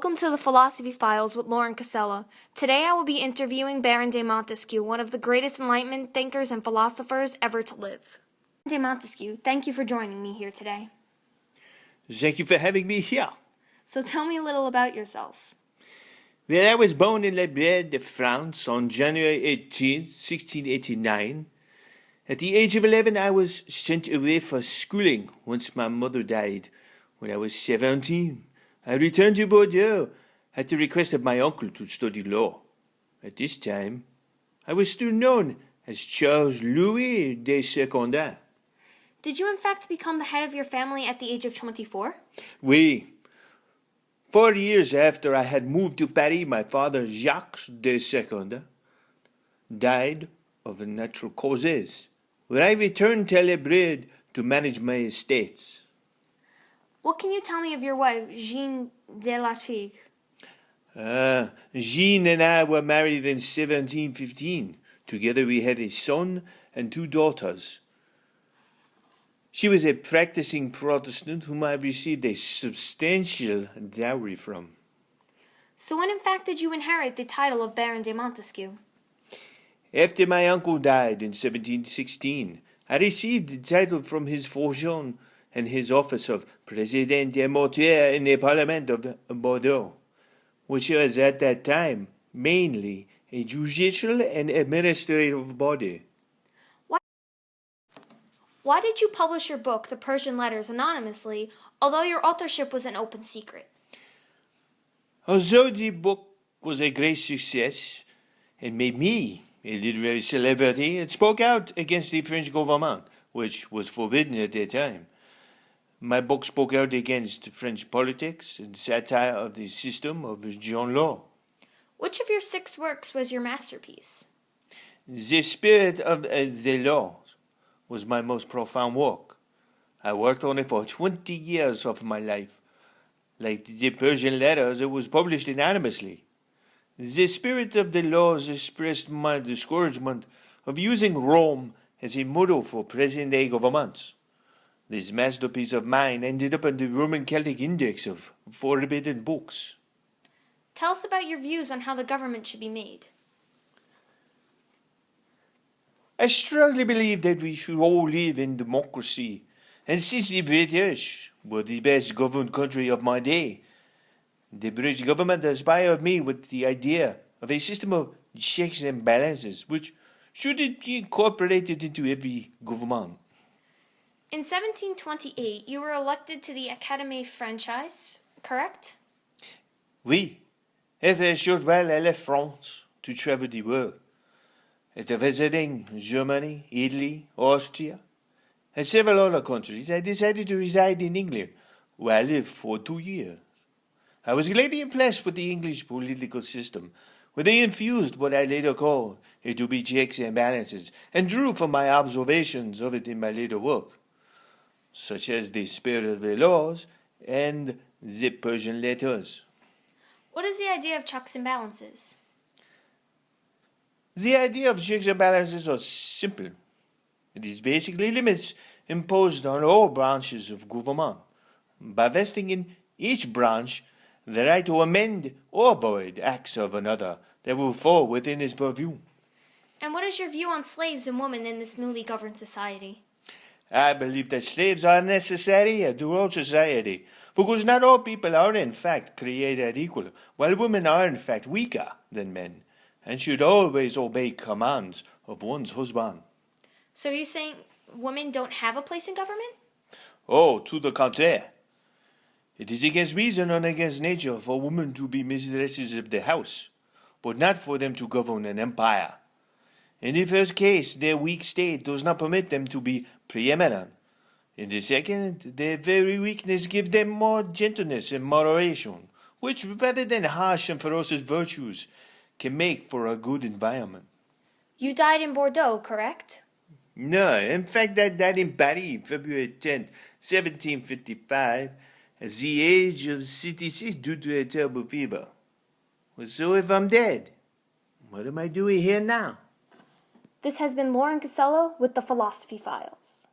Welcome to the Philosophy Files with Lauren Casella. Today I will be interviewing Baron de Montesquieu, one of the greatest Enlightenment thinkers and philosophers ever to live. De Montesquieu, thank you for joining me here today. Thank you for having me here. So tell me a little about yourself. Well, I was born in Le Bled, France on January 18, 1689. At the age of 11, I was sent away for schooling once my mother died. When I was 17, I returned to Bordeaux at the request of my uncle to study law. At this time, I was still known as Charles Louis de Secondat. Did you in fact become the head of your family at the age of 24? Oui. 4 years after I had moved to Paris, my father, Jacques de Secondat, died of natural causes, where I returned to Le Bled to manage my estates. What can you tell me of your wife, Jeanne de la Trigue? Jean and I were married in 1715. Together we had a son and 2 daughters. She was a practicing Protestant whom I received a substantial dowry from. So when in fact did you inherit the title of Baron de Montesquieu? After my uncle died in 1716, I received the title from his fortune and his office of President des Mortiers in the Parliament of Bordeaux, which was at that time mainly a judicial and administrative body. Why did you publish your book, The Persian Letters, anonymously, although your authorship was an open secret? Although the book was a great success and made me a literary celebrity, it spoke out against the French government, which was forbidden at that time. My book spoke out against French politics and satire of the system of John Law. Which of your 6 works was your masterpiece? The Spirit of the Laws was my most profound work. I worked on it for 20 years of my life. Like the Persian Letters, it was published anonymously. The Spirit of the Laws expressed my discouragement of using Rome as a model for present-day governments. This masterpiece of mine ended up in the Roman Catholic Index of forbidden books. Tell us about your views on how the government should be made. I strongly believe that we should all live in democracy, and since the British were the best governed country of my day, the British government inspired me with the idea of a system of checks and balances, which should be incorporated into every government. In 1728, you were elected to the Académie Française, correct? Oui. After a short while, I left France to travel the world. After visiting Germany, Italy, Austria, and several other countries, I decided to reside in England, where I lived for 2 years. I was greatly impressed with the English political system, where they infused what I later called it to be checks and balances, and drew from my observations of it in my later work, such as the Spirit of the Laws and the Persian Letters. What is the idea of checks and balances? The idea of checks and balances is simple. It is basically limits imposed on all branches of government, by vesting in each branch the right to amend or avoid acts of another that will fall within its purview. And what is your view on slaves and women in this newly governed society? I believe that slaves are necessary to all society, because not all people are in fact created equal, while women are in fact weaker than men, and should always obey commands of one's husband. So are you saying women don't have a place in government? Oh, to the contrary. It is against reason and against nature for women to be mistresses of the house, but not for them to govern an empire. In the first case, their weak state does not permit them to be preeminent. In the second, their very weakness gives them more gentleness and moderation, which, rather than harsh and ferocious virtues, can make for a good environment. You died in Bordeaux, correct? No, in fact, I died in Paris, February 10th, 1755, at the age of 66 due to a terrible fever. So if I'm dead, what am I doing here now? This has been Lauren Casella with the Philosophy Files.